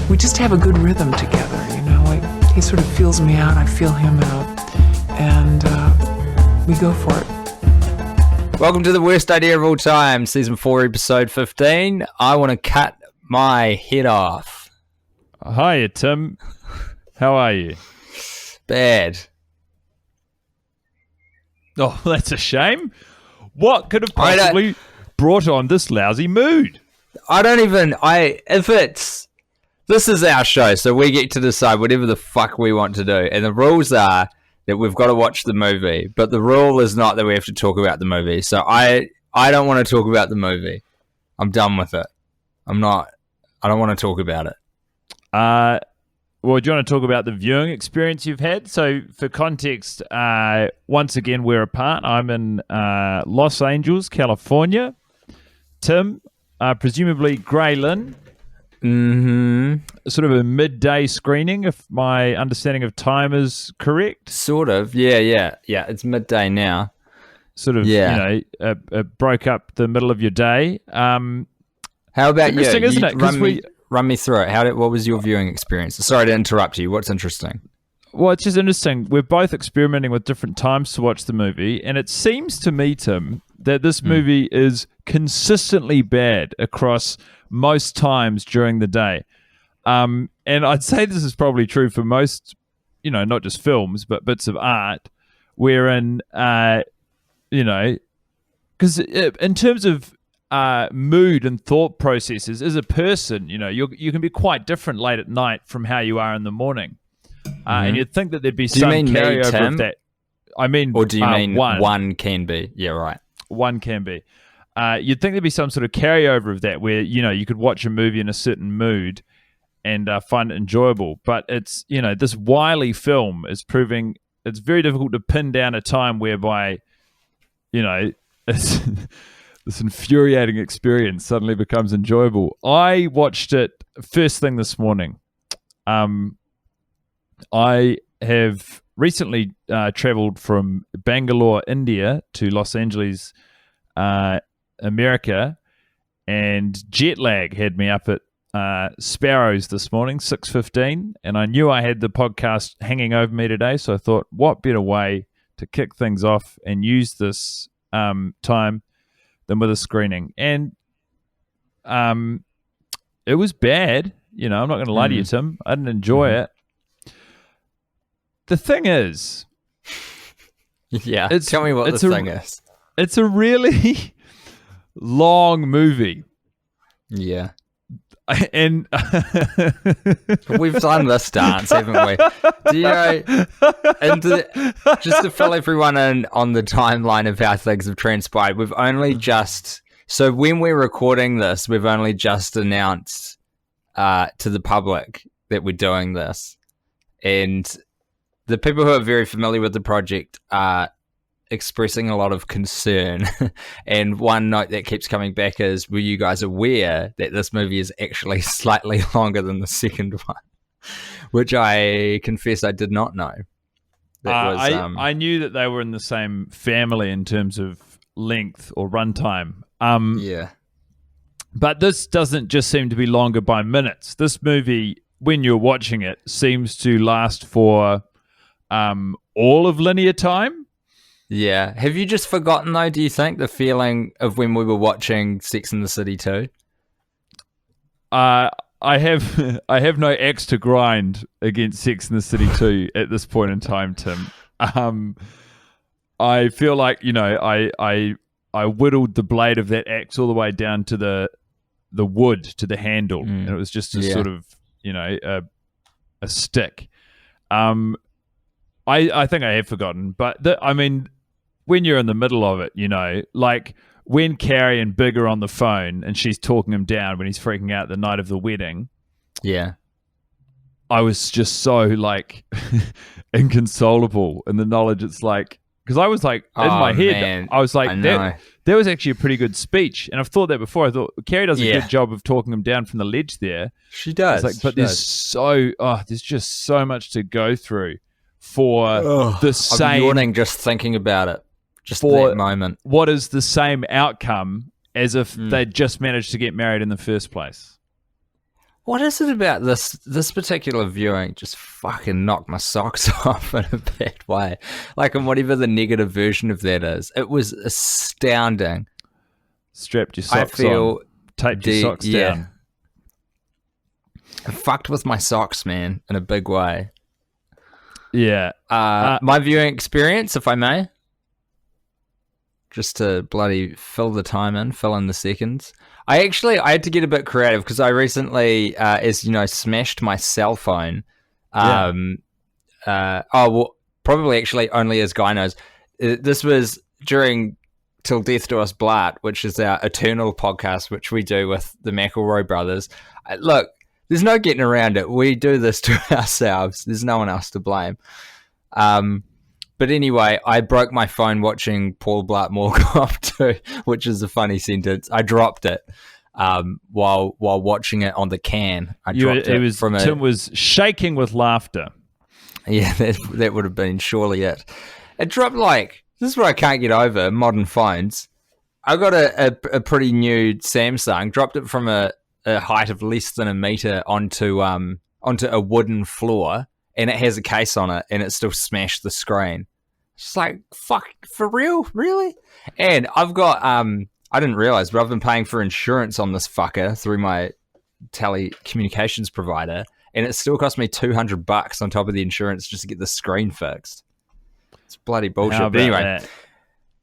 we just have a good rhythm together, you know. He sort of feels me out, I feel him out, and we go for it. Welcome to the worst idea of all time, season 4, episode 15. I want to cut my head off. Hiya, Tim. How are you? Bad. Oh, that's a shame. What could have possibly brought on this lousy mood? This is our show, so we get to decide whatever the fuck we want to do. And the rules are that we've got to watch the movie, but the rule is not that we have to talk about the movie. So I don't want to talk about the movie. I'm done with it. I don't want to talk about it. Well, do you want to talk about the viewing experience you've had? So for context, once again, we're apart. I'm in Los Angeles, California. Tim, presumably Graylin. Mm-hmm. Sort of a midday screening, if my understanding of time is correct. Sort of, yeah. It's midday now. Sort of, it broke up the middle of your day. How about you? Interesting, isn't it? Run me through it. What was your viewing experience? Sorry to interrupt you. What's interesting? Well, it's just interesting. We're both experimenting with different times to watch the movie, and it seems to me, Tim, that this movie is consistently bad across most times during the day. And I'd say this is probably true for most, not just films, but bits of art, wherein, because in terms of mood and thought processes, as a person, you can be quite different late at night from how you are in the morning. And you'd think that there'd be some carryover of that. I mean, or do you mean one can be? Yeah, right. One can be. You'd think there'd be some sort of carryover of that where, you could watch a movie in a certain mood and find it enjoyable. But it's, this wily film is proving it's very difficult to pin down a time whereby, it's, this infuriating experience suddenly becomes enjoyable. I watched it first thing this morning. I have recently traveled from Bangalore, India to Los Angeles, America, and jet lag had me up at Sparrows this morning, 6:15, and I knew I had the podcast hanging over me today, so I thought, what better way to kick things off and use this time than with a screening. And it was bad. I'm not going to lie to you, Tim. I didn't enjoy it. The thing is... Yeah, tell me what the thing is. It's a really long movie. Yeah. And we've done this dance, haven't we? Do you know, just to fill everyone in on the timeline of how things have transpired, we've only just, so when we're recording this, we've only just announced to the public that we're doing this. And the people who are very familiar with the project are expressing a lot of concern. And one note that keeps coming back is, were you guys aware that this movie is actually slightly longer than the second one? Which I confess I did not know. I knew that they were in the same family in terms of length or runtime. Yeah. But this doesn't just seem to be longer by minutes. This movie, when you're watching it, seems to last for all of linear time. Yeah. Have you just forgotten, though, do you think, the feeling of when we were watching Sex and the City 2? I have no axe to grind against Sex and the City 2 at this point in time, Tim. I feel like, I whittled the blade of that axe all the way down to the wood, to the handle, and it was just a sort of, a stick. I think I have forgotten, but when you're in the middle of it, like when Carrie and Big are on the phone and she's talking him down when he's freaking out the night of the wedding. Yeah. I was just so like inconsolable in the knowledge it's like, because I was like, in my head, man. I was like, that was actually a pretty good speech. And I've thought that before. I thought Carrie does a good job of talking him down from the ledge there. She does. It's like, but there's just so much to go through for the same. I'm yawning just thinking about it. Just for that moment. What is the same outcome as if they'd just managed to get married in the first place? what is it about this particular viewing just fucking knocked my socks off in a bad way? Like, in whatever the negative version of that is. It was astounding. Strapped your socks on. Taped your socks down. I fucked with my socks, man, in a big way. Yeah. My viewing experience, if I may. Just to bloody fill in the seconds. I had to get a bit creative because I recently, as you know, smashed my cell phone. Probably actually only as Guy knows. This was during Till Death Do Us Part, which is our eternal podcast, which we do with the McElroy brothers. Look, there's no getting around it. We do this to ourselves. There's no one else to blame. But anyway, I broke my phone watching Paul Blart Mall Cop 2, which is a funny sentence. I dropped it while watching it on the can. Tim was shaking with laughter. Yeah, that would have been surely it. It dropped this is what I can't get over, modern phones. I got a pretty new Samsung, dropped it from a height of less than a meter onto a wooden floor, and it has a case on it, and it still smashed the screen. It's like, fuck, for real? Really? And I've got, I didn't realize, but I've been paying for insurance on this fucker through my telecommunications provider, and it still cost me $200 on top of the insurance just to get the screen fixed. It's bloody bullshit. But anyway,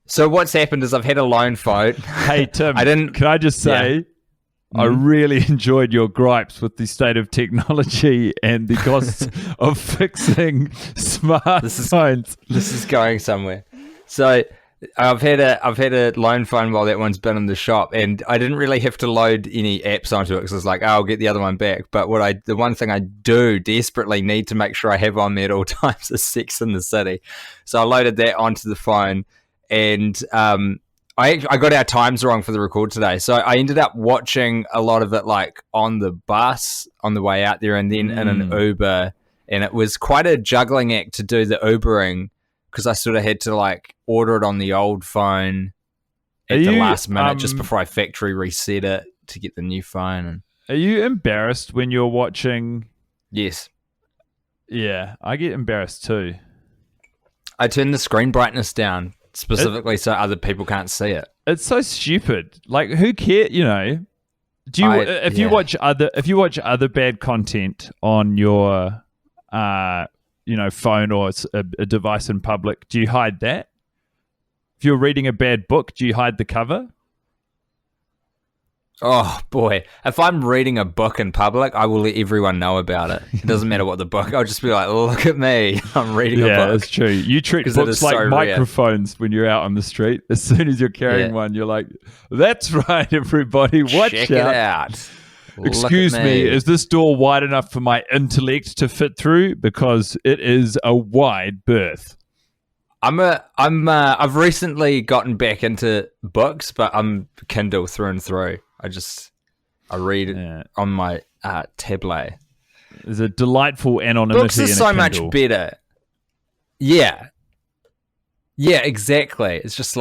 so what's happened is I've had a loan phone. Hey, Tim, can I just say... Yeah. I really enjoyed your gripes with the state of technology and the costs of fixing smartphones. This is going somewhere. So I've had a loan phone while that one's been in the shop, and I didn't really have to load any apps onto it because I was like, I'll get the other one back. But the one thing I do desperately need to make sure I have on me at all times is Sex and the City. So I loaded that onto the phone, and I got our times wrong for the record today, so I ended up watching a lot of it on the bus on the way out there, and then in an Uber, and it was quite a juggling act to do the Ubering because I sort of had to order it on the old phone at the last minute just before I factory reset it to get the new phone. And are you embarrassed when you're watching? Yes. Yeah, I get embarrassed too. I turn the screen brightness down. Specifically, so other people can't see it. It's so stupid. Who cares? If you watch other bad content on your, phone or a device in public, do you hide that? If you're reading a bad book, do you hide the cover? Oh boy! If I'm reading a book in public, I will let everyone know about it. It doesn't matter what the book. I'll just be like, "Look at me! I'm reading a book." Yeah, that's true. You treat books like microphones when you're out on the street. As soon as you're carrying one, you're like, "That's right, everybody! Watch Check it out." Excuse me, is this door wide enough for my intellect to fit through? Because it is a wide berth. I've recently gotten back into books, but I'm Kindle through and through. I read it on my tablet. There's a delightful anonymity. Books are so much better. Yeah. Yeah, exactly. It's just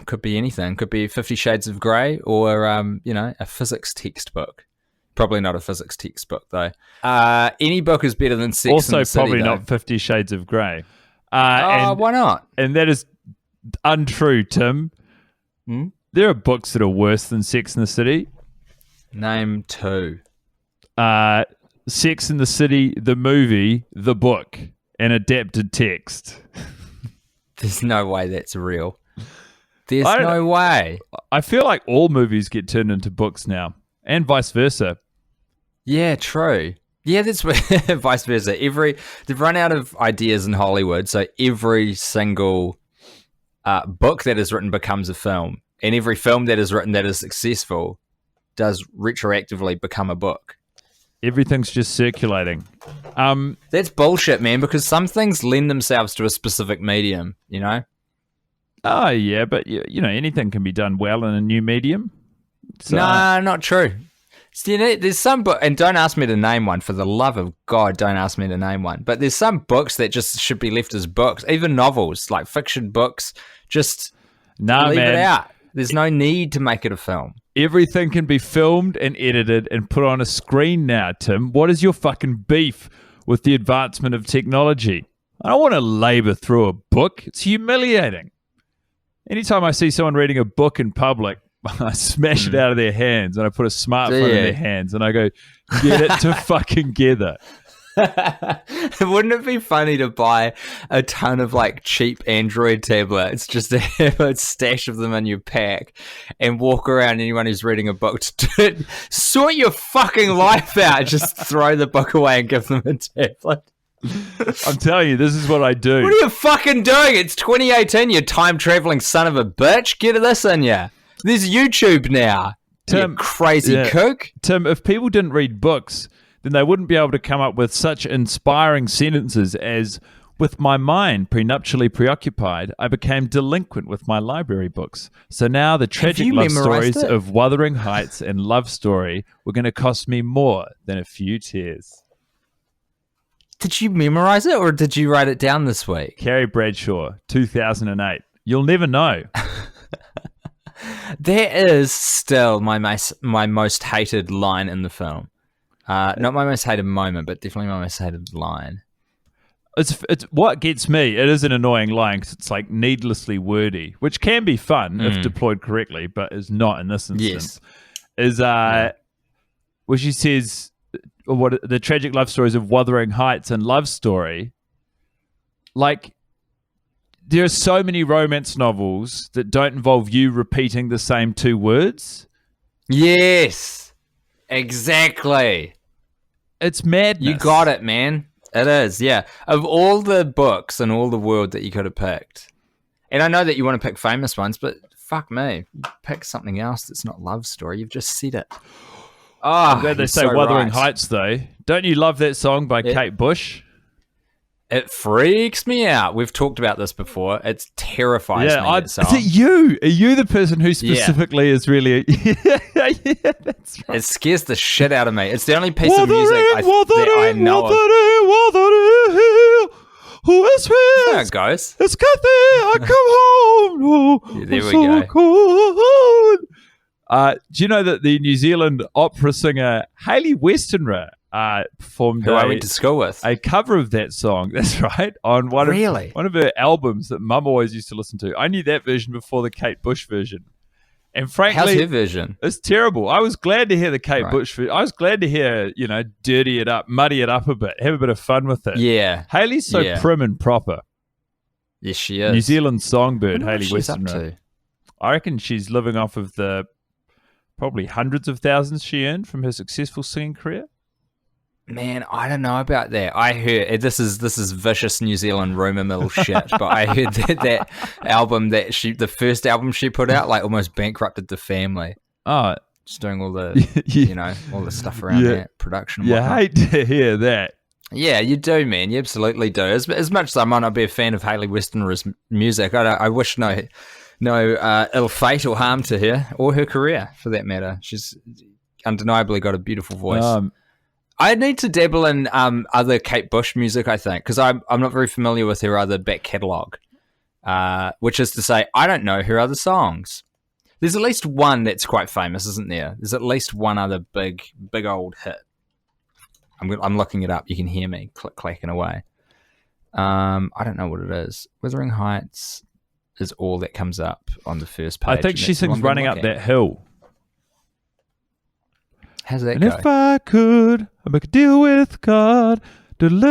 could be anything. Could be 50 Shades of Grey or, a physics textbook. Probably not a physics textbook, though. Any book is better than Sex and the City. Also, probably not 50 Shades of Grey. Why not? And that is untrue, Tim. There are books that are worse than Sex and the City. Name two. Sex and the City, the movie, the book, and adapted text. There's no way that's real. There's no way. I feel like all movies get turned into books now, and vice versa. Yeah, true. Yeah, that's vice versa. They've run out of ideas in Hollywood, so every single book that is written becomes a film, and every film that is written that is successful does retroactively become a book. Everything's just circulating. That's bullshit, man, because some things lend themselves to a specific medium, Oh, yeah, but, anything can be done well in a new medium. So, nah, not true. So, there's some book, and don't ask me to name one, for the love of God, don't ask me to name one. But there's some books that just should be left as books, even novels, like fiction books, just leave it out. There's no need to make it a film. Everything can be filmed and edited and put on a screen now, Tim. What is your fucking beef with the advancement of technology? I don't want to labor through a book. It's humiliating. Anytime I see someone reading a book in public, I smash it out of their hands and I put a smartphone in their hands and I go, get it to fucking together. Wouldn't it be funny to buy a ton of like cheap Android tablets just to have a stash of them in your pack and walk around anyone who's reading a book to sort your fucking life out? Just throw the book away and give them a tablet. I'm telling you, this is what I do. What are you fucking doing? It's 2018, you time traveling son of a bitch. Get this in ya. There's YouTube now. Tim, you crazy kook. Tim, if people didn't read books, then they wouldn't be able to come up with such inspiring sentences as, with my mind prenuptially preoccupied, I became delinquent with my library books. So now the tragic love stories of Wuthering Heights and Love Story were going to cost me more than a few tears. Did you memorize it or did you write it down this week? Carrie Bradshaw, 2008. You'll never know. There is still my most hated line in the film. Not my most hated moment, but definitely my most hated line. It's what gets me. It is an annoying line because it's like needlessly wordy, which can be fun if deployed correctly, but is not in this instance. Is where she says, "What the tragic love stories of Wuthering Heights and Love Story." Like, there are so many romance novels that don't involve you repeating the same two words. Yes, exactly. It's madness. You got it, man. It is, yeah. Of all the books in all the world that you could have picked, and I know that you want to pick famous ones, but fuck me, pick something else that's not Love Story. You've just said it. Oh, I'm glad they say Wuthering Heights, though. Don't you love that song by Kate Bush? It freaks me out. We've talked about this before. It terrifies me. Is it you? Are you the person who specifically is really... yeah, that's right. It scares the shit out of me. It's the only piece of music that I know of. Who is there it goes. It's Kathy, I come home. Oh, there we go. Cold. Do you know that the New Zealand opera singer Hayley Westenra performed who I went to school with a cover of that song? That's right, on one of her albums that Mum always used to listen to. I knew that version before the Kate Bush version, and frankly, how's her version? It's terrible. I was glad to hear the Kate Bush version. I was glad to hear, dirty it up, muddy it up a bit, have a bit of fun with it. Yeah, Hayley's so prim and proper. Yes, she is. New Zealand songbird Hayley Westenra. I reckon she's living off of the probably hundreds of thousands she earned from her successful singing career. Man, I don't know about that. I heard this is vicious New Zealand rumor mill shit, but I heard that album the first album she put out, like almost bankrupted the family. Oh, just doing all the all the stuff around that production. You hate to hear that. Yeah, you do, man. You absolutely do. As much as I might not be a fan of Hayley Westenra's music, I wish no ill fate or harm to her or her career, for that matter. She's undeniably got a beautiful voice. I need to dabble in other Kate Bush music, I think, because I'm not very familiar with her other back catalogue, which is to say, I don't know her other songs. There's at least one that's quite famous, isn't there? There's at least one other big old hit. I'm looking it up. You can hear me clacking away. I don't know what it is. Wuthering Heights is all that comes up on the first page. I think she sings Running Up That Hill. How's that and go? If I could, I'd make a deal with God. Be running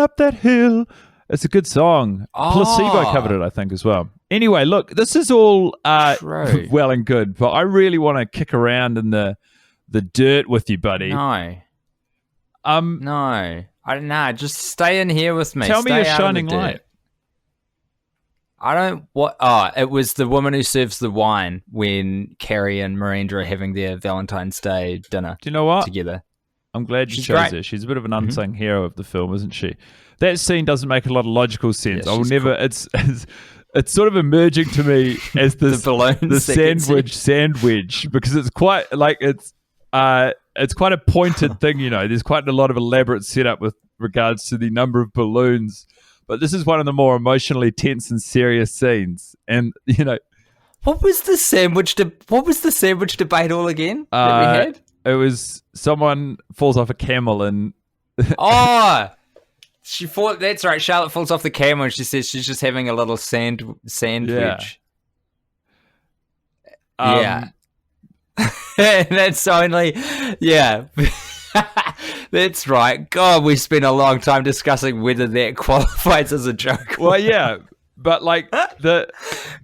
up that hill. It's a good song. Placebo covered it, I think, as well. Anyway, look, this is all well and good, but I really want to kick around in the dirt with you, buddy. No. No. I don't know. Just stay in here with me. Tell me your shining light. I don't... What? Oh, it was the woman who serves the wine when Carrie and Miranda are having their Valentine's Day dinner. Do you know what? Together. I'm glad you chose her. She's a bit of an unsung hero of the film, isn't she? That scene doesn't make a lot of logical sense. Yeah, I will never... Cool. It's sort of emerging to me as this the sandwich because it's quite like it's quite a pointed thing, There's quite a lot of elaborate setup with regards to the number of balloons. But this is one of the more emotionally tense and serious scenes. And, What What was the sandwich debate all again that we had? It was someone falls off a camel and Oh, that's right. Charlotte falls off the camel and she says she's just having a little sandwich. Yeah. That's only, that's right. God, we spent a long time discussing whether that qualifies as a joke. well, yeah, but like the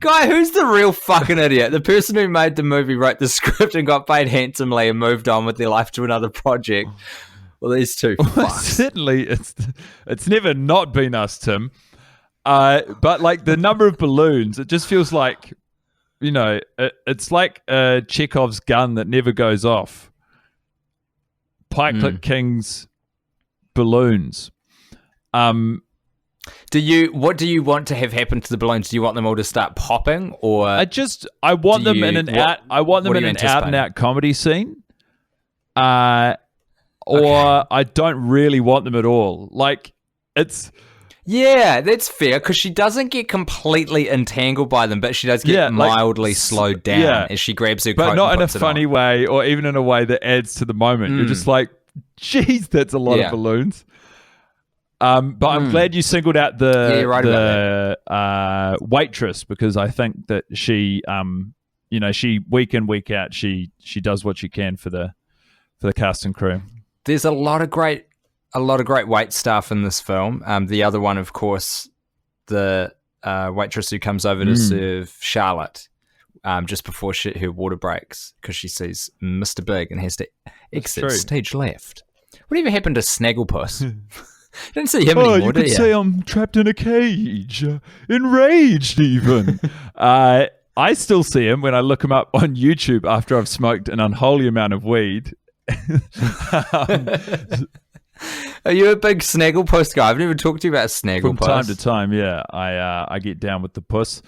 Guy, who's the real fucking idiot? The person who made the movie, wrote the script and got paid handsomely and moved on with their life to another project. Well, these two fucks. certainly it's never not been us, Tim. But like the number of balloons, it just feels like, you know, it's like a Chekhov's gun that never goes off. Pikelet King's balloons. What do you want to have happen to the balloons? Do you want them all to start popping, or I want them in an out and out comedy scene. Or I don't really want them at all. Like it's yeah, that's fair because she doesn't get completely entangled by them, but she does get mildly slowed down as she grabs her coat, but not and in a puts it funny on. way, or even in a way that adds to the moment. You're just like, geez, that's a lot of balloons. But I'm glad you singled out the waitress, because I think that she, she week in week out she does what she can for the cast and crew. There's a lot of great wait staff in this film. The other one, of course, the waitress who comes over to serve Charlotte just before her water breaks because she sees Mr. Big and has to exit stage left. Whatever happened to Snagglepuss? Didn't see him anymore, you could say I'm trapped in a cage, enraged even. I still see him when I look him up on YouTube after I've smoked an unholy amount of weed. Are you a big Snagglepuss guy? I've never talked to you about Snagglepuss. From time to time, yeah. I get down with the puss.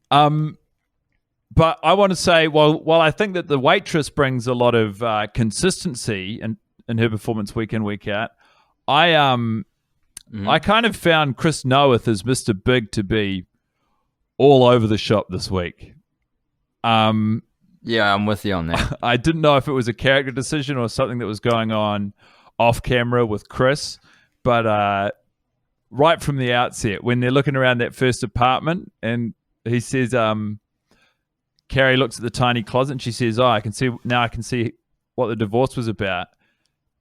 But I want to say, while I think that the waitress brings a lot of consistency in her performance week in, week out, I kind of found Chris Noeth as Mr. Big to be all over the shop this week. Yeah, I'm with you on that. I didn't know if it was a character decision or something that was going on off camera with Chris, but right from the outset, when they're looking around that first apartment, and he says, Carrie looks at the tiny closet and she says, I can see what the divorce was about.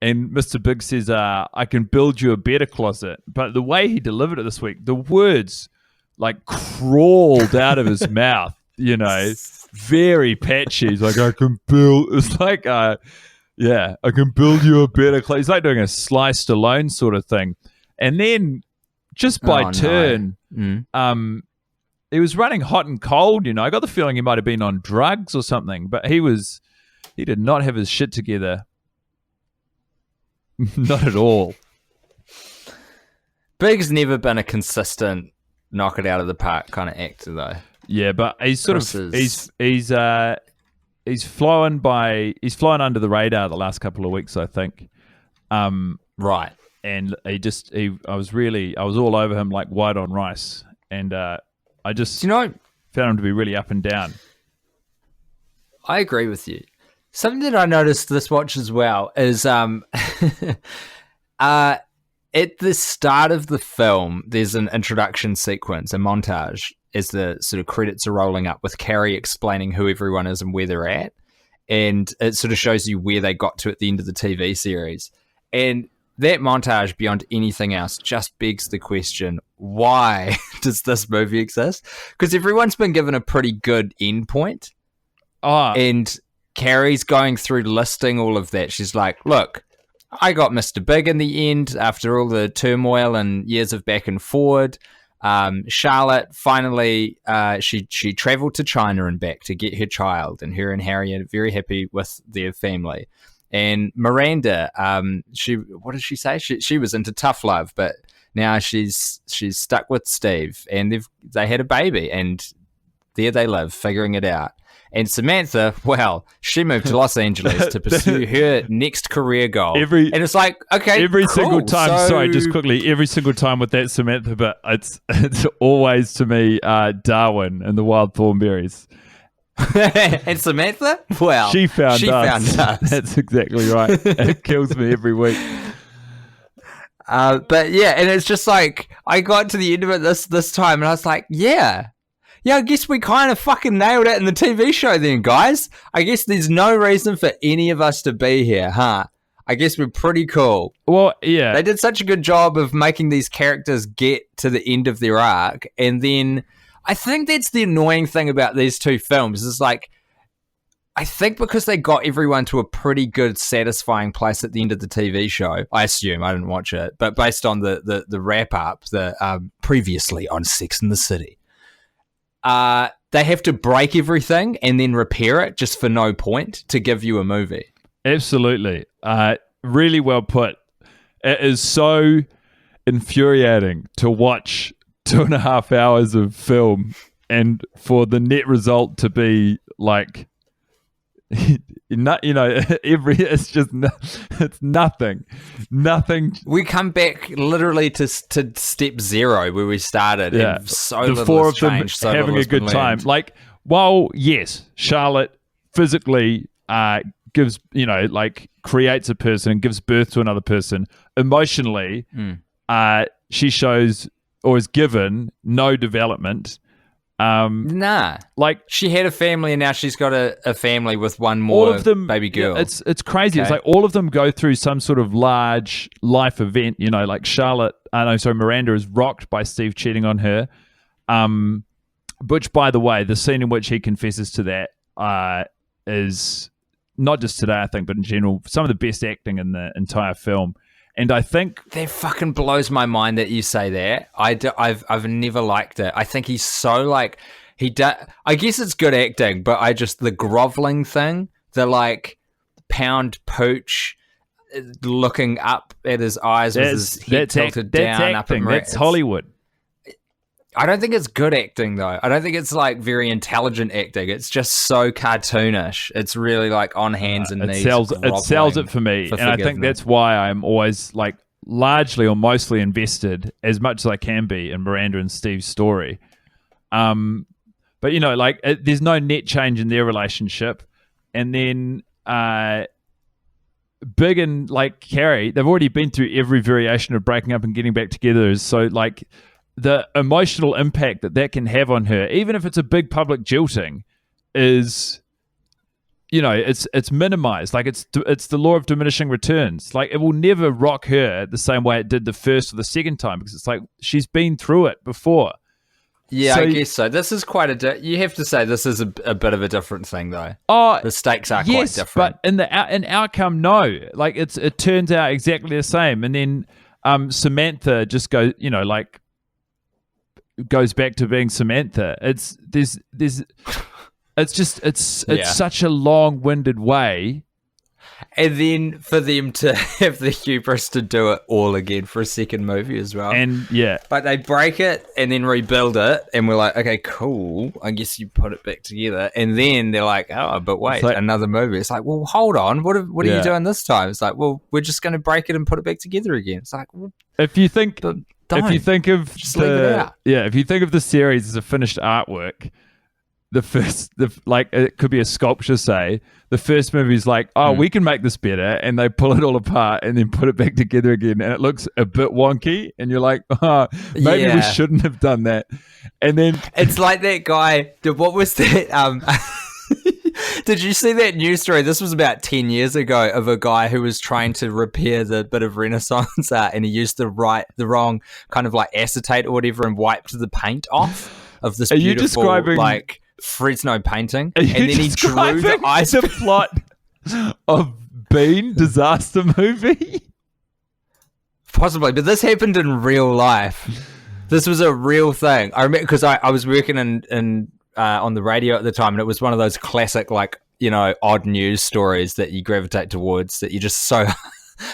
And Mr. Big says, I can build you a better closet. But the way he delivered it this week, the words like crawled out of his mouth, very patchy. He's like, I can build, it's like, I can build you a better closet. He's like doing a Sly Stallone sort of thing. And then just by turn, he was running hot and cold, I got the feeling he might have been on drugs or something, but he did not have his shit together. Not at all. Big's never been a consistent knock it out of the park kind of actor, though. Yeah, but he's sort of he's flown under the radar the last couple of weeks, I think. Right. And I was all over him like white on rice, and I just found him to be really up and down. I agree with you. Something that I noticed this watch as well is at the start of the film, there's an introduction sequence, a montage, as the sort of credits are rolling up with Carrie explaining who everyone is and where they're at. And it sort of shows you where they got to at the end of the TV series. And that montage, beyond anything else, just begs the question, why does this movie exist? Because everyone's been given a pretty good end point. And Carrie's going through listing all of that. She's like, look, I got Mr. Big in the end after all the turmoil and years of back and forward. Charlotte, finally, she traveled to China and back to get her child, and her and Harry are very happy with their family. And Miranda, what did she say? She was into tough love, but now she's stuck with Steve, and they had a baby, and there they live, figuring it out. And Samantha, well, she moved to Los Angeles to pursue her next career goal. And it's like, okay, every cool. single time. Sorry, just quickly, every single time with that Samantha, but it's always to me Darwin and the Wild Thornberries. And Samantha? Well, she found us. us. That's exactly right. It kills me every week. But yeah, and it's just like, I got to the end of it this time, and I was like, yeah, I guess we kind of fucking nailed it in the TV show then, guys. I guess there's no reason for any of us to be here, huh? I guess we're pretty cool. Well, yeah. They did such a good job of making these characters get to the end of their arc, and then I think that's the annoying thing about these two films, is like, I think because they got everyone to a pretty good, satisfying place at the end of the TV show, I assume, I didn't watch it, but based on the wrap-up, the previously on Sex and the City, they have to break everything and then repair it just for no point to give you a movie. Absolutely. Really well put. It is so infuriating to watch 2.5 hours of film and for the net result to be like, it's nothing. We come back literally to step zero where we started. Yeah, and so the little four has of them changed, so having little a has been good time. learned. Like, while yes, Charlotte physically gives, creates a person and gives birth to another person, emotionally, she shows or is given no development. Nah, like, she had a family and now she's got a family with one more all of them, baby girl. Yeah, it's crazy. Okay. It's like all of them go through some sort of large life event. Like Miranda is rocked by Steve cheating on her. Which, by the way, the scene in which he confesses to that is not just today, I think, but in general, some of the best acting in the entire film. And I think that fucking blows my mind that you say that. I've never liked it. I think he's so like, I guess it's good acting, but the groveling thing, the like pound pooch looking up at his eyes with his head tilted down up at That's Hollywood. I don't think it's good acting though. I don't think it's like very intelligent acting. It's just so cartoonish. It's really like on hands and knees. It sells it for me, and I think that's why I'm always like largely or mostly invested as much as I can be in Miranda and Steve's story. But there's no net change in their relationship, and then Big and like Carrie, they've already been through every variation of breaking up and getting back together. So like, the emotional impact that can have on her, even if it's a big public jilting, is, it's minimized. Like, it's the law of diminishing returns. Like, it will never rock her the same way it did the first or the second time, because it's like she's been through it before. Yeah, I guess so. This is quite you have to say this is a bit of a different thing, though. Oh, the stakes are quite different. But in outcome, no. Like, it turns out exactly the same, and then Samantha just goes back to being Samantha. It's such a long-winded way. And then for them to have the hubris to do it all again for a second movie as well. And yeah. But they break it and then rebuild it, and we're like, okay, cool. I guess you put it back together. And then they're like, oh, but wait, another movie. It's like, well, hold on. What are you doing this time? It's like, well, we're just going to break it and put it back together again. It's like, well, if you think of if you think of the series as a finished artwork, it could be a sculpture, say. The first movie is like, we can make this better, and they pull it all apart and then put it back together again, and it looks a bit wonky, and you're like, maybe we shouldn't have done that. And then it's like that guy. What was that? Did you see that news story? This was about 10 years ago, of a guy who was trying to repair the bit of Renaissance art, and he used the wrong kind of like acetate or whatever, and wiped the paint off of this beautiful like Fresno painting, and then he drew the eyes. The plot of Bean disaster movie, possibly, but this happened in real life. This was a real thing. I remember because I was working in on the radio at the time, and it was one of those classic like odd news stories that you gravitate towards, that you're just so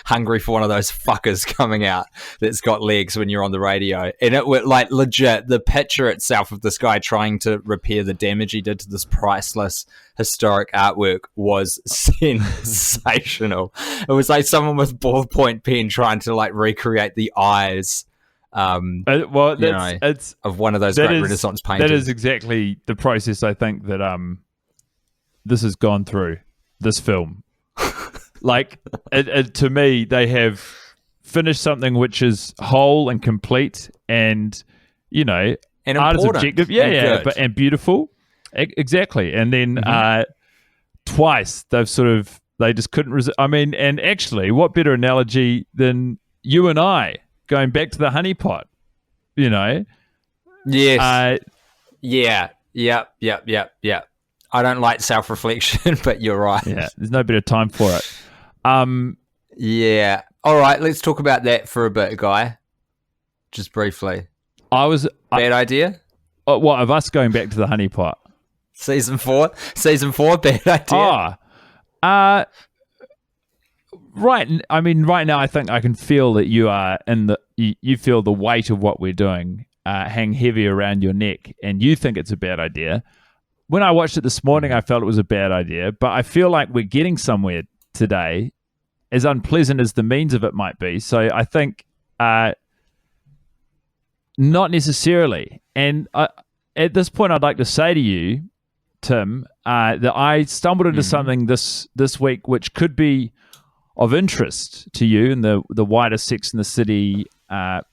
hungry for one of those fuckers coming out that's got legs when you're on the radio. And it was like legit, the picture itself of this guy trying to repair the damage he did to this priceless historic artwork was sensational. It was like someone with ballpoint pen trying to like recreate the eyes of one of those great Renaissance paintings. That is exactly the process, I think, that this has gone through this film. Like, to me, they have finished something which is whole and complete and, and art is objective. Yeah, and beautiful. Exactly. And then twice they just couldn't resist. I mean, and actually, what better analogy than you and I going back to the honeypot, Yes. Yep. I don't like self-reflection, but you're right. Yeah, there's no better time for it. Yeah. All right, let's talk about that for a bit, Guy. Just briefly. Bad idea? What, of us going back to the honeypot? Season 4, bad idea. Right. I mean, right now, I think I can feel that you are you feel the weight of what we're doing hang heavy around your neck, and you think it's a bad idea. When I watched it this morning, I felt it was a bad idea, but I feel like we're getting somewhere today, as unpleasant as the means of it might be. So I think not necessarily. And at this point, I'd like to say to you, Tim, that I stumbled into something this week which could be of interest to you in the wider Sex and the City,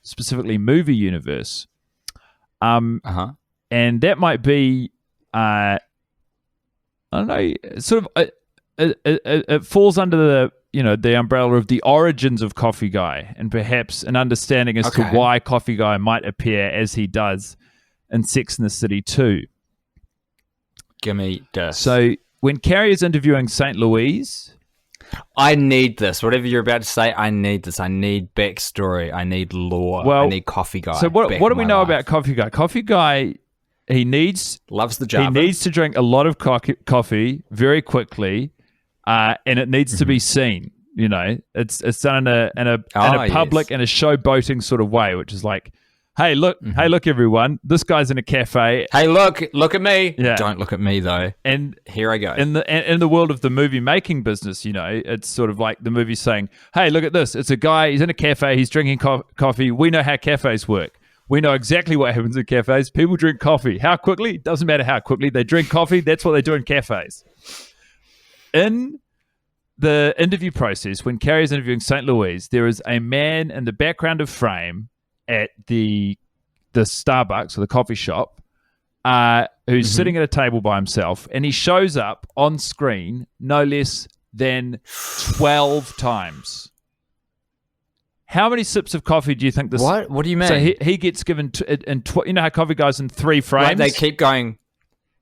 specifically movie universe. And that might be, I don't know, sort of, it falls under the umbrella of the origins of Coffee Guy, and perhaps an understanding as to why Coffee Guy might appear as he does in Sex and the City 2. Give me this. So when Carrie is interviewing St. Louise, I need this. Whatever you're about to say, I need this. I need backstory. I need lore. I need Coffee Guy. So what do we know about Coffee Guy? Coffee Guy, loves the Java. He needs to drink a lot of coffee very quickly, and it needs to be seen. It's done in a public and a showboating sort of way, which is like, hey, look, everyone, this guy's in a cafe. Hey, look at me. Yeah. Don't look at me though. And here I go. In the world of the movie making business, it's sort of like the movie saying, hey, look at this. It's a guy, he's in a cafe, he's drinking coffee. We know how cafes work. We know exactly what happens in cafes. People drink coffee. How quickly? Doesn't matter how quickly. They drink coffee. That's what they do in cafes. In the interview process, when Carrie's interviewing St. Louise, there is a man in the background of frame at the Starbucks or the coffee shop who's sitting at a table by himself, and he shows up on screen no less than 12 times. How many sips of coffee do you think this... What do you mean? So he gets given... you know how coffee goes in 3 frames? Like they keep going...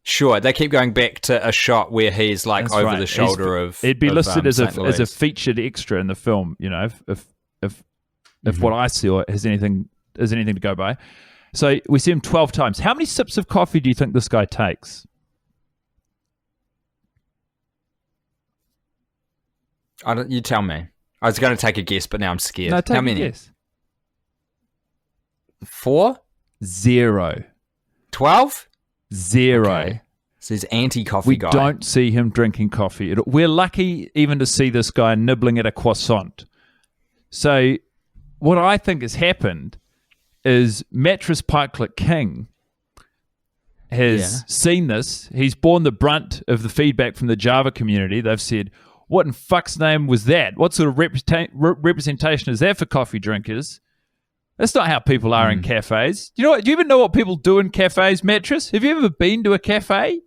Sure, they keep going back to a shot where he's like over the shoulder of... It'd be listed as a featured extra in the film, if what I see has anything to go by. So we see him 12 times. How many sips of coffee do you think this guy takes? You tell me. I was going to take a guess, but now I'm scared. No, How many? A guess. 4? 0. 12? 0. Okay. So he's anti-coffee guy. We don't see him drinking coffee. We're lucky even to see this guy nibbling at a croissant. So what I think has happened is Mattress Pikelet King has seen this. He's borne the brunt of the feedback from the Java community. They've said, what in fuck's name was that? What sort of representation is that for coffee drinkers? That's not how people are in cafes. Do you even know what people do in cafes, Mattress? Have you ever been to a cafe?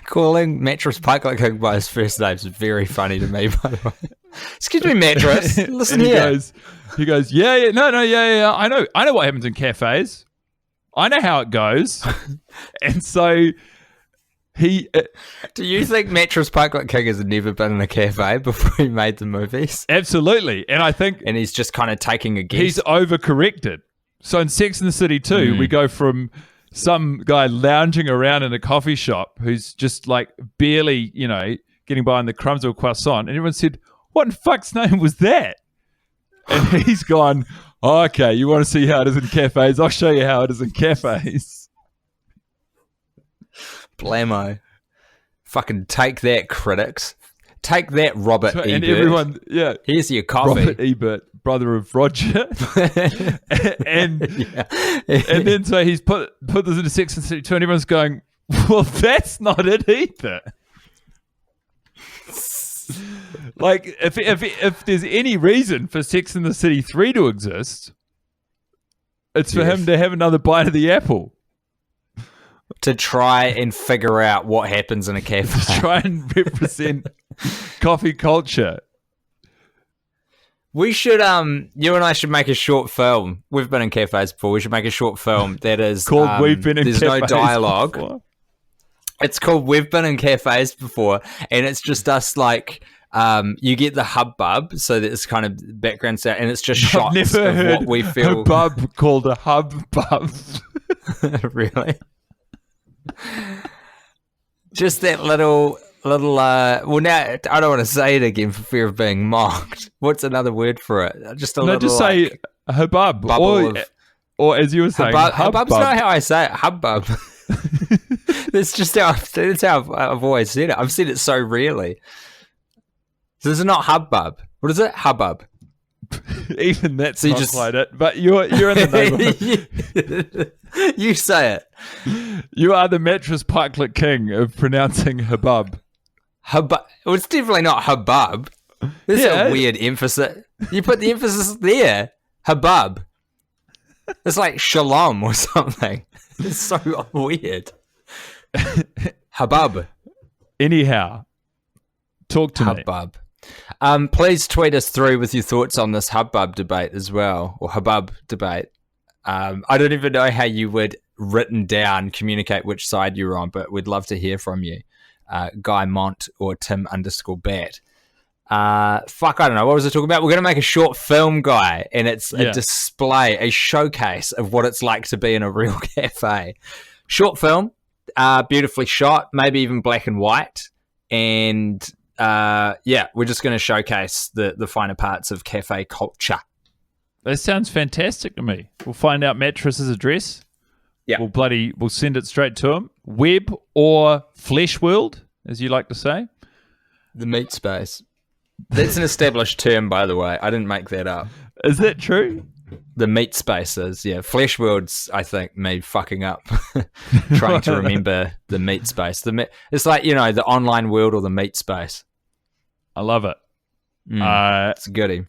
Calling Mattress Pikelet King by his first name is very funny to me, by the way. Excuse me, Mattress. Listen here. He goes, yeah, I know what happens in cafes. I know how it goes. And so do you think Mattress Pikelet King has never been in a cafe before he made the movies? Absolutely. And he's just kind of taking a guess. He's overcorrected. So in Sex and the City 2, we go from some guy lounging around in a coffee shop who's just like barely, getting by on the crumbs of a croissant. And everyone said, what in fuck's name was that? And he's gone, oh, okay, you want to see how it is in cafes? I'll show you how it is in cafes. Blammo. Fucking take that, critics. Take that, Robert Ebert. And everyone, here's your coffee. Robert Ebert, brother of Roger. and then so he's put this into Sex and the City 2, and everyone's going, Well, that's not it either. Like, if there's any reason for Sex and the City 3 to exist, it's for him to have another bite of the apple. To try and figure out what happens in a cafe. To try and represent coffee culture. We should, you and I should make a short film. We've been in cafes before. We should make a short film that is called We've Been in There's Cafes no dialogue. Before. It's called We've Been in Cafes Before, and it's just us like, you get the hubbub, so there's kind of background sound, and it's just shots never of heard what we feel. a bub called a hubbub. Really? Just that little well, now I don't want to say it again for fear of being mocked. What's another word for it? Just a little, just say hubbub, or as you were saying, hubbub's not how I say it. Hubbub. That's just that's how I've always said it. I've said it so rarely. So this is not hubbub. What is it? Hubbub. Even that's so not quite it. But you're in the neighborhood. You say it. You are the Mattress Parklet king of pronouncing hubbub. Hubbub. Well, it's definitely not hubbub. There's a weird emphasis. You put the emphasis there. Hubbub. It's like shalom or something. It's so weird. Hubbub. Anyhow, talk to me. Hubbub. Please tweet us through with your thoughts on this hubbub debate as well, or hubbub debate. I don't even know how you would, written down, communicate which side you're on, but we'd love to hear from you. Guy Mont or Tim_Bat. I don't know. What was I talking about? We're going to make a short film, Guy, and it's a display, a showcase of what it's like to be in a real cafe. Short film, beautifully shot, maybe even black and white, and we're just going to showcase the finer parts of cafe culture. That sounds fantastic to me. We'll find out Mattress's address. Yeah. We'll send it straight to him. Web or Flesh World, as you like to say. The meat space. That's an established term, by the way. I didn't make that up. Is that true? The meat spaces, yeah. Flesh World's, I think, me fucking up. Trying to remember the meat space. It's like, the online world or the meat space. I love it. It's a goodie.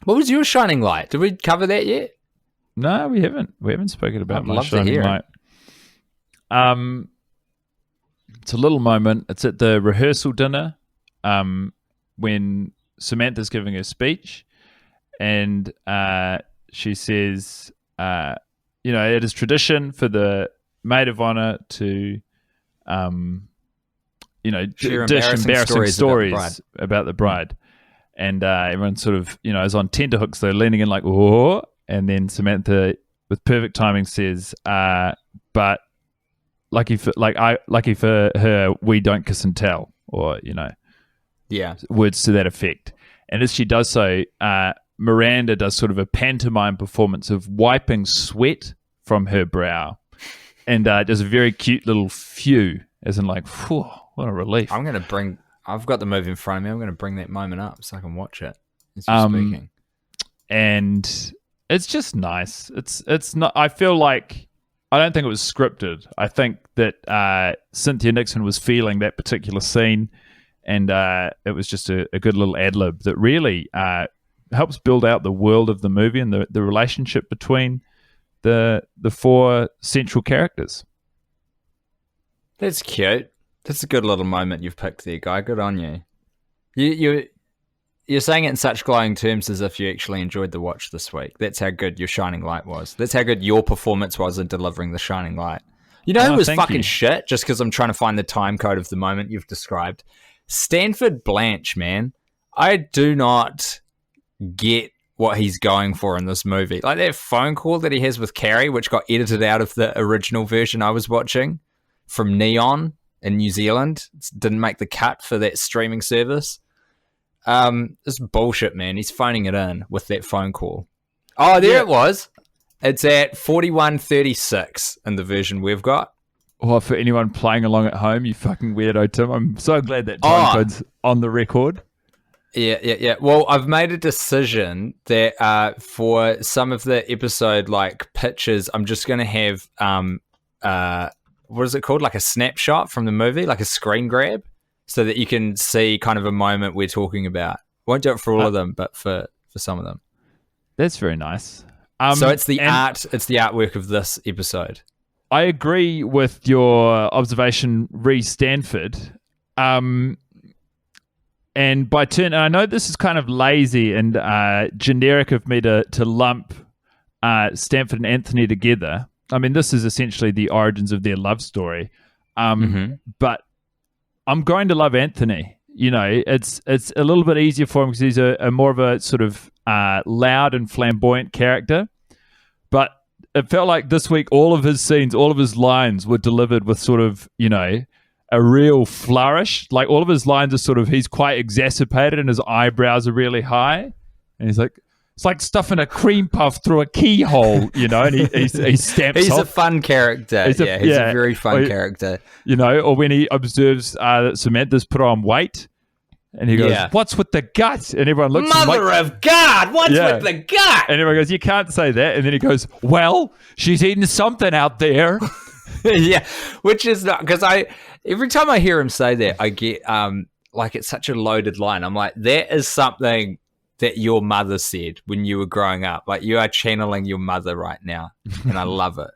What was your shining light? Did we cover that yet? No, we haven't. We haven't spoken about my love to shining hear light. It's a little moment. It's at the rehearsal dinner when Samantha's giving her speech, and she says, it is tradition for the maid of honor to, dish embarrassing stories about the bride. And everyone sort of, is on tenterhooks. They're leaning in like, oh, and then Samantha, with perfect timing, says, "But lucky for her, we don't kiss and tell," or words to that effect. And as she does so, Miranda does sort of a pantomime performance of wiping sweat from her brow, and does a very cute little phew, as in like, "Whew, what a relief." I've got the movie in front of me. I'm going to bring that moment up so I can watch it as you're speaking. And it's just nice. It's not. I feel like I don't think it was scripted. I think that Cynthia Nixon was feeling that particular scene, and it was just a good little ad lib that really helps build out the world of the movie and the relationship between the four central characters. That's cute. That's a good little moment you've picked there, Guy. Good on you. You're saying it in such glowing terms as if you actually enjoyed the watch this week. That's how good your shining light was. That's how good your performance was in delivering the shining light. You know who was fucking shit? Just because I'm trying to find the time code of the moment you've described. Stanford Blanche, man. I do not get what he's going for in this movie. Like that phone call that he has with Carrie, which got edited out of the original version I was watching from Neon in New Zealand. It didn't make the cut for that streaming service. It's bullshit, man. He's phoning it in with that phone call. Oh, there it was. It's at 41:36 in the version we've got. Oh, for anyone playing along at home, you fucking weirdo, Tim. I'm so glad that time code's on the record. Yeah. Well, I've made a decision that for some of the episode like pitches, I'm just going to have what is it called? Like a snapshot from the movie, like a screen grab, so that you can see kind of a moment we're talking about. Won't do it for all of them, but for some of them. That's very nice. So it's the artwork of this episode. I agree with your observation, re Stanford. And by turn, and I know this is kind of lazy and generic of me to lump Stanford and Anthony together. I mean, this is essentially the origins of their love story. But I'm going to love Anthony. You know, it's a little bit easier for him because he's a more of a sort of loud and flamboyant character. But it felt like this week all of his scenes, all of his lines were delivered with sort of, you know, a real flourish. Like all of his lines are sort of, he's quite exacerbated and his eyebrows are really high. And he's like, it's like stuffing a cream puff through a keyhole, you know, and he stamps He's off. a fun character. He's a very fun character. You know, or when he observes that Samantha's put on weight and he goes, what's with the gut? And everyone looks at him Mother of God, what's with the gut? And everyone goes, you can't say that. And then he goes, well, she's eating something out there. Yeah, which is not, because every time I hear him say that, I get, like, it's such a loaded line. I'm like, that is something that your mother said when you were growing up. Like, you are channeling your mother right now, and I love it.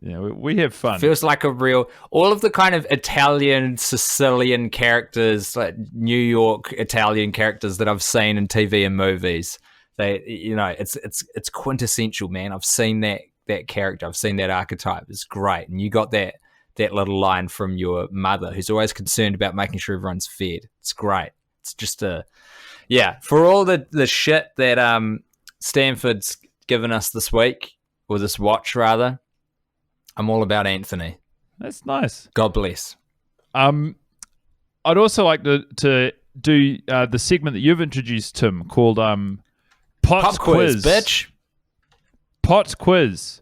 Yeah, we have fun. Feels like a real, all of the kind of Italian, Sicilian characters, like New York Italian characters that I've seen in TV and movies. They, you know, it's quintessential, man. I've seen that character. I've seen that archetype. It's great. And you got that little line from your mother, who's always concerned about making sure everyone's fed. It's great. It's just for all the shit that Stanford's given us this week, or this watch rather, I'm all about Anthony. That's nice. God bless. I'd also like to do the segment that you've introduced, Tim, called Pot Quiz, bitch. Pot Quiz.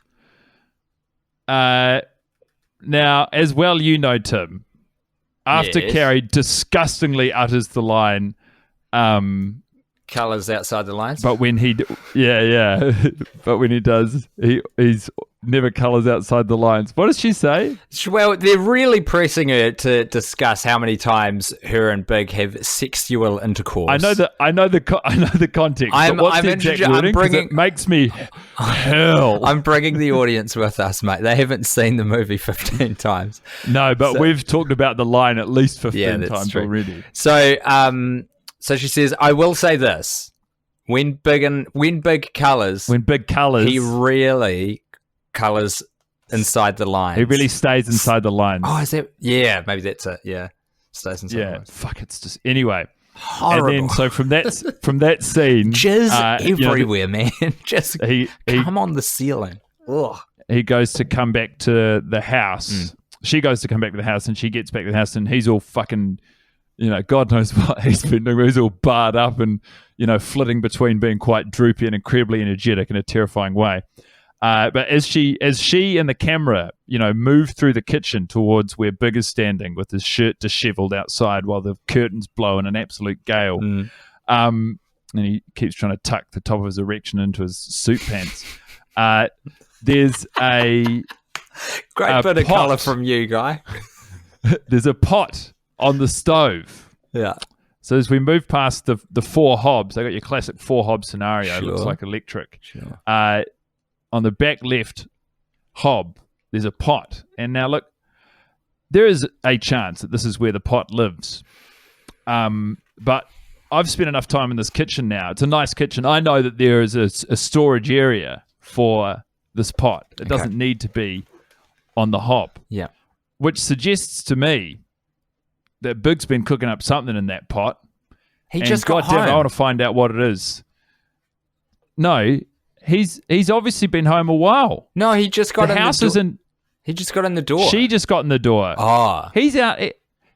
Now, as well you know, Tim, after Carrie disgustingly utters the line, Colours outside the lines. But when he, but when he does, he's never colours outside the lines. What does she say? Well, they're really pressing her to discuss how many times her and Big have sexual intercourse. I know the context. But what's the exact wording? 'Cause it makes me hell. I'm bringing the audience with us, mate. They haven't seen the movie 15 times. No, but we've talked about the line at least 15 times already. So she says, I will say this. When Big colours, he really colours inside the lines. He really stays inside the lines. Oh, is that? Yeah, maybe that's it. Yeah. Stays inside the lines. Fuck, it's just... Anyway. Horrible. And then, so from that scene... Jizz everywhere, man. Just come on the ceiling. Ugh. He goes to come back to the house. She goes to come back to the house, and she gets back to the house, and he's all fucking... You know, God knows what he's been doing. He's all barred up and, you know, flitting between being quite droopy and incredibly energetic in a terrifying way. But as she and the camera, you know, move through the kitchen towards where Big is standing with his shirt disheveled outside while the curtains blow in an absolute gale, and he keeps trying to tuck the top of his erection into his suit pants. There's a great bit of colour from you, Guy. There's a pot on the stove. Yeah. So as we move past the four hobs, I got your classic four hob scenario. Sure. It looks like electric. Sure. On the back left hob, there's a pot. And now look, there is a chance that this is where the pot lives. But I've spent enough time in this kitchen now. It's a nice kitchen. I know that there is a storage area for this pot. It doesn't need to be on the hob. Yeah. Which suggests to me that Big's been cooking up something in that pot. He just got home. I want to find out what it is. No, he's obviously been home a while. No, he just got the in house the door. Isn't. He just got in the door. She just got in the door. Oh. He's out.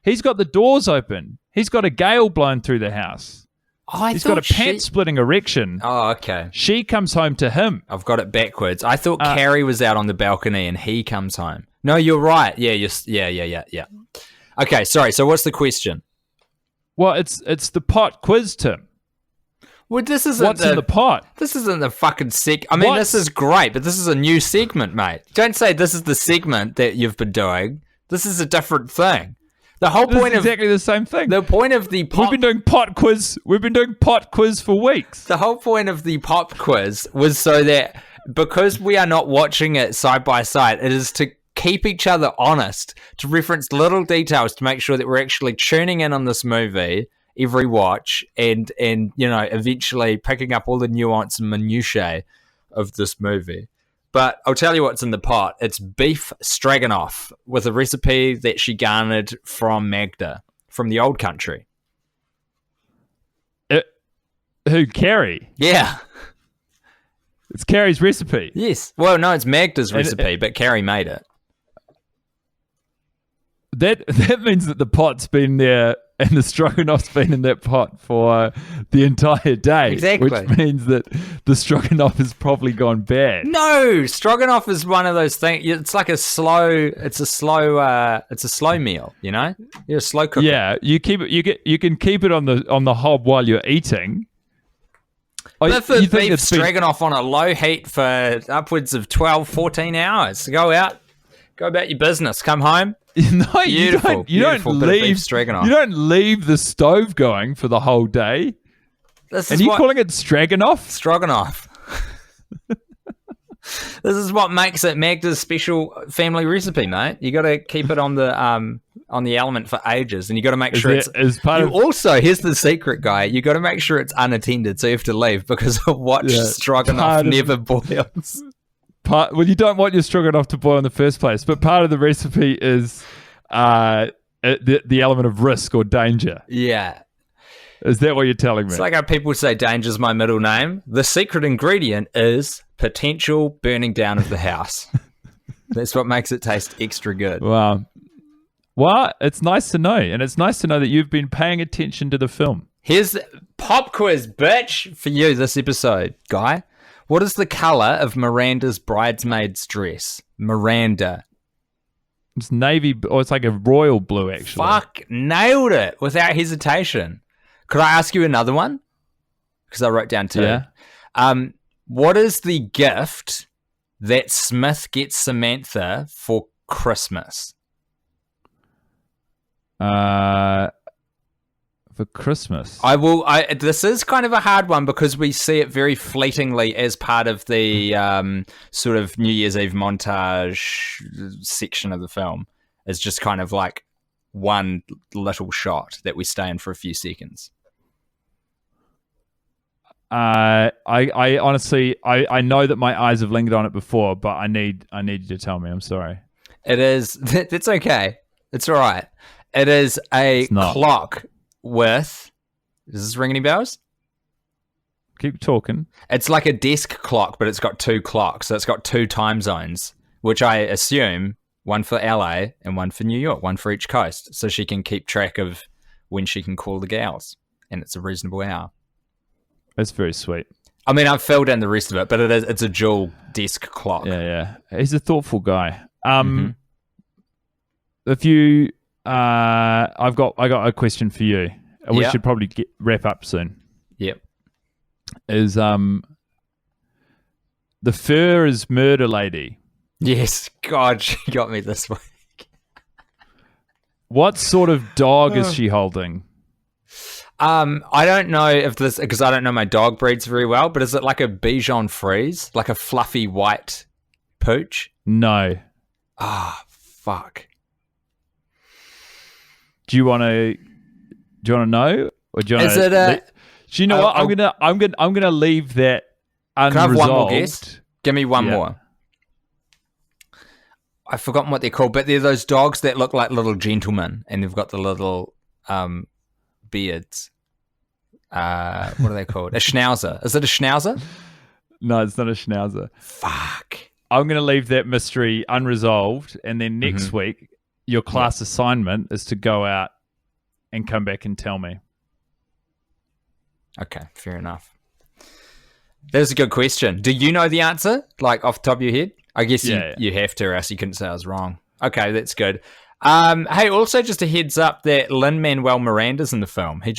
He's got the doors open. He's got a gale blowing through the house. He's got a pant-splitting erection. Oh, okay. She comes home to him. I've got it backwards. I thought Carrie was out on the balcony and he comes home. No, you're right. Yeah, yeah. Okay, sorry. So what's the question? Well, it's the pot quiz, Tim. Well, this isn't What's in the pot? This isn't the fucking I mean, this is great, but this is a new segment, mate. Don't say this is the segment that you've been doing. This is a different thing. The whole point of exactly the same thing. The point of the pop... We've been doing pot quiz. We've been doing pot quiz for weeks. The whole point of the pop quiz was so that because we are not watching it side by side, it is to keep each other honest, to reference little details to make sure that we're actually tuning in on this movie every watch and eventually picking up all the nuance and minutiae of this movie. But I'll tell you what's in the pot. It's beef stroganoff with a recipe that she garnered from Magda, from the old country. Who, Carrie? Yeah. It's Carrie's recipe. Yes. Well, no, it's Magda's recipe, but Carrie made it. That means that the pot's been there and the stroganoff's been in that pot for the entire day. Exactly. Which means that the stroganoff has probably gone bad. No, stroganoff is one of those things. It's like a slow meal. You know, you're a slow cooker. Yeah, you can keep it on the hob while you're eating. But for beef stroganoff on a low heat for upwards of 12, 14 hours. Go about your business. Come home. No, beautiful, you don't leave stroganoff. You don't leave the stove going for the whole day. And you calling it stroganoff? Stroganoff. This is what makes it Magda's special family recipe, mate. You got to keep it on the element for ages, and you got to make sure Also, here's the secret, guy. You got to make sure it's unattended, so you have to leave because a stroganoff never boils. Well, you don't want your stroganoff to boil in the first place, but part of the recipe is the element of risk or danger. Yeah. Is that what you're telling me? It's like how people say danger's my middle name. The secret ingredient is potential burning down of the house. That's what makes it taste extra good. Wow. Well, it's nice to know, and it's nice to know that you've been paying attention to the film. Here's the pop quiz, bitch, for you this episode, Guy. What is the color of Miranda's bridesmaid's dress? Miranda. It's navy, or it's like a royal blue, actually. Fuck, nailed it without hesitation. Could I ask you another one? Because I wrote down two. Yeah. What is the gift that Smith gets Samantha for Christmas? For Christmas. This is kind of a hard one because we see it very fleetingly as part of the sort of New Year's Eve montage section of the film. It's just kind of like one little shot that we stay in for a few seconds. I honestly know that my eyes have lingered on it before, but I need you to tell me. I'm sorry. It is. It's okay. It's all right. It is a clock with. Does this ring any bells? Keep talking. It's like a desk clock, but it's got two clocks. So it's got two time zones, which I assume one for LA and one for New York, one for each coast, so she can keep track of when she can call the gals, and it's a reasonable hour. That's very sweet. I mean, I've filled in the rest of it, but it's a dual desk clock. Yeah. He's a thoughtful guy. If you, I got a question for you. We should probably wrap up soon. Yep. Is the fur is murder lady? Yes. God, she got me this week. What sort of dog is she holding? I don't know if this, because I don't know my dog breeds very well, but is it like a Bichon Frise? Like a fluffy white pooch? No. Fuck. Do you want to know, or do you want is it a? Do you know what? I'm gonna leave that unresolved. Can I have one more guess? Give me one more. I've forgotten what they're called, but they're those dogs that look like little gentlemen, and they've got the little beards. What are they called? A schnauzer. Is it a schnauzer? No, it's not a schnauzer. Fuck. I'm going to leave that mystery unresolved, and then next week, your class assignment is to go out and come back and tell me. Okay, fair enough. That was a good question. Do you know the answer, like off the top of your head? I guess you have to, or else you couldn't say I was wrong. Okay, that's good. Hey, also just a heads up that Lin-Manuel Miranda's in the film. He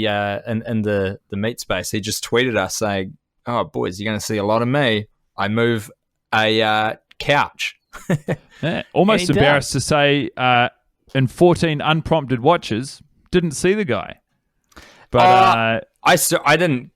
in the meat space, he just tweeted us saying, "Oh, boys, you're going to see a lot of me. I move a couch." Yeah, almost embarrassed to say, in 14 unprompted watches, didn't see the guy. But I didn't.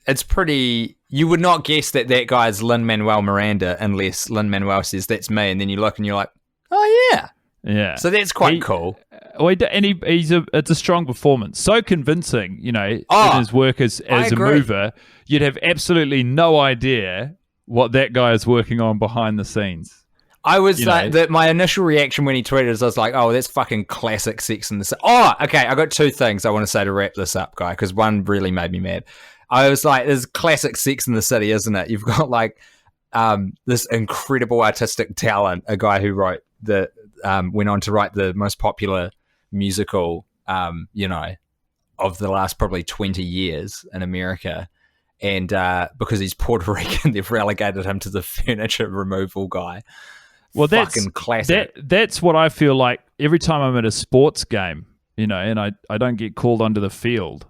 It's pretty. You would not guess that guy is Lin-Manuel Miranda unless Lin-Manuel says that's me, and then you look and you're like, "Oh yeah." Yeah, so that's quite cool. It's a strong performance, so convincing. In his work as a mover, you'd have absolutely no idea what that guy is working on behind the scenes. I was my initial reaction when he tweeted is I was like, "Oh, that's fucking classic Sex and the City." Oh, okay, I got two things I want to say to wrap this up, guy, because one really made me mad. I was like, "This is classic Sex and the City, isn't it?" You've got like this incredible artistic talent, a guy who wrote went on to write the most popular musical, of the last probably 20 years in America. And because he's Puerto Rican, they've relegated him to the furniture removal guy. Well, fucking classic. That's what I feel like every time I'm at a sports game, and I don't get called onto the field.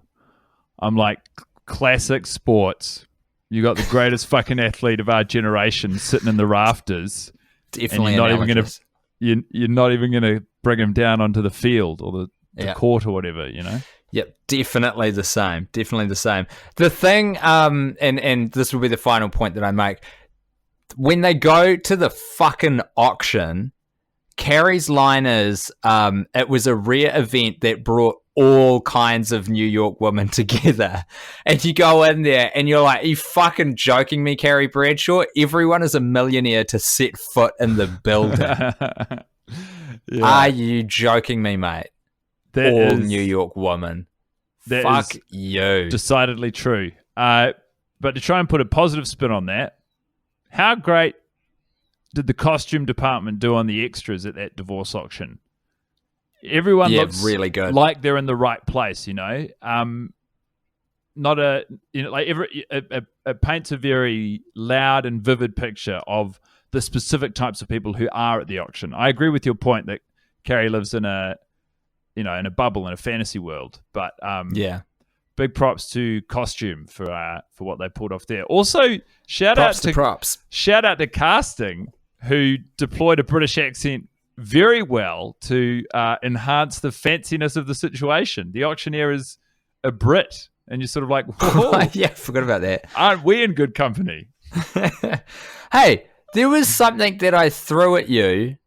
I'm like, classic sports. You got the greatest fucking athlete of our generation sitting in the rafters. Definitely, you're not even gonna bring him down onto the field or the court or whatever, Yep, definitely the same. The thing, and this will be the final point that I make. When they go to the fucking auction, Carrie's line is, it was a rare event that brought all kinds of New York women together. And you go in there and you're like, are you fucking joking me, Carrie Bradshaw? Everyone is a millionaire to set foot in the building. Are you joking me, mate? New York woman. Fuck you. Decidedly true. But to try and put a positive spin on that, how great did the costume department do on the extras at that divorce auction? Everyone looks really good, like they're in the right place. Not it paints a very loud and vivid picture of the specific types of people who are at the auction. I agree with your point that Carrie lives in a bubble in a fantasy world, but big props to costume for what they pulled off there. Also, shout out to casting, who deployed a British accent very well to enhance the fanciness of the situation. The auctioneer is a Brit, and you're sort of like, whoa, yeah, forgot about that. Aren't we in good company? Hey, there was something that I threw at you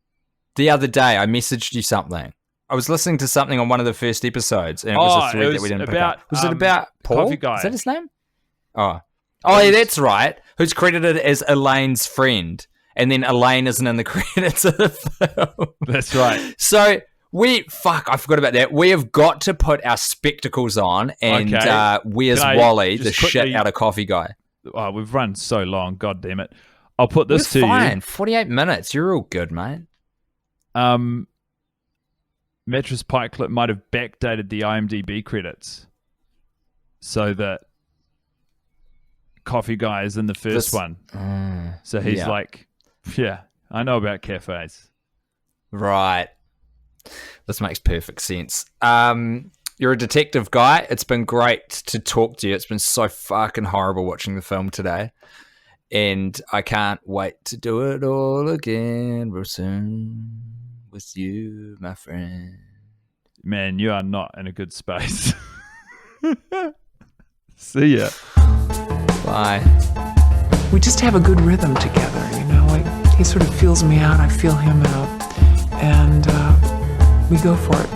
the other day. I messaged you something. I was listening to something on one of the first episodes, and it was a thread that we didn't pick up. Was it about Paul? Coffee guy. Is that his name? Oh, yeah, that's right. Who's credited as Elaine's friend. And then Elaine isn't in the credits of the film. That's right. So I forgot about that. We have got to put our spectacles on and where's Wally, the shit out of coffee guy? Oh, we've run so long. God damn it. I'll put this to fine. you. 48 minutes. You're all good, mate. Mattress Pike Clip might have backdated the IMDb credits so that coffee guy is in the first one. So he's like... Yeah, I know about cafes. Right. This makes perfect sense. You're a detective guy. It's been great to talk to you. It's been so fucking horrible watching the film today. And I can't wait to do it all again real soon with you, my friend. Man, you are not in a good space. See ya. Bye. We just have a good rhythm together, he sort of feels me out, I feel him out, and we go for it.